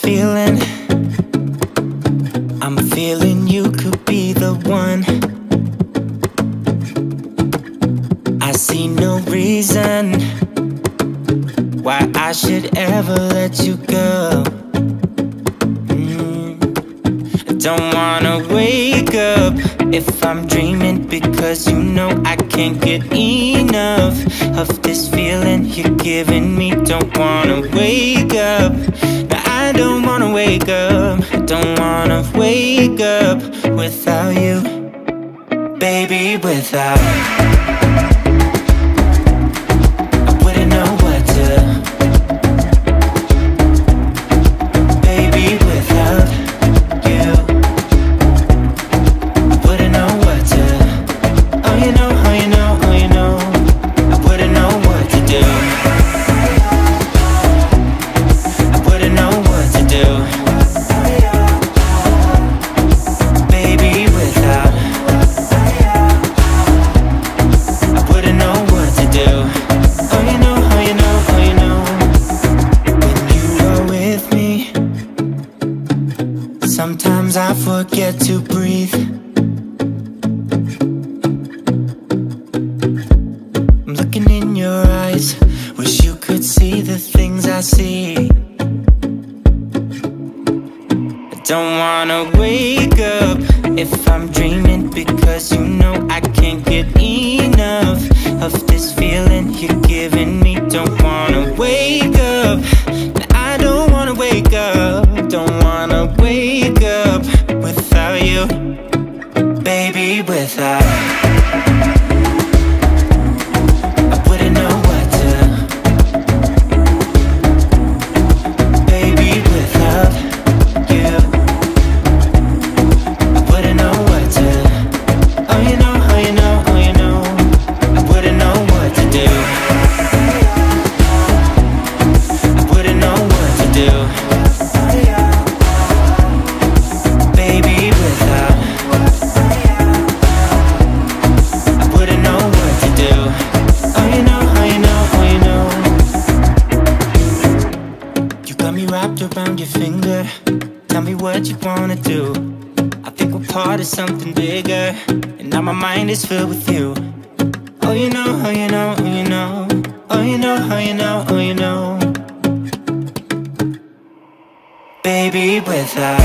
feeling, I'm feeling you could be the one. I see no reason why I should ever let you go. Don't wanna wake up if I'm dreaming, because you know I can't get enough of this feeling you're giving me. Don't wanna wake up, no, I don't wanna wake up. I don't wanna wake up without you, baby, without I wouldn't know what to, baby, without you. I wouldn't know what to, oh you know, oh you know, oh you know, I wouldn't know what to do. I wouldn't know what to do, baby, without I wouldn't know what to do. Oh you know, oh you know, oh you know, when you are with me, sometimes I forget to breathe. I'm looking in your eyes, wish you could see the things I see. I don't wanna wake up if I'm dreaming, because you know I can't get enough of this feeling you're giving me. Don't wanna wake up, I don't wanna wake up. Don't wanna wake up without you, baby, without I wouldn't know what to, baby, without you. I wouldn't know what to, oh you know, oh you know, oh you know, I wouldn't know what to do. I wouldn't know what to do, baby, without I wouldn't know what to do. Oh you know, oh you know, oh you know, you got me wrapped around your finger. Tell me what you wanna do. I think we're part of something bigger, and now my mind is filled with you. Oh you know, oh you know, oh you know, oh you know, oh you know, oh you know, baby, without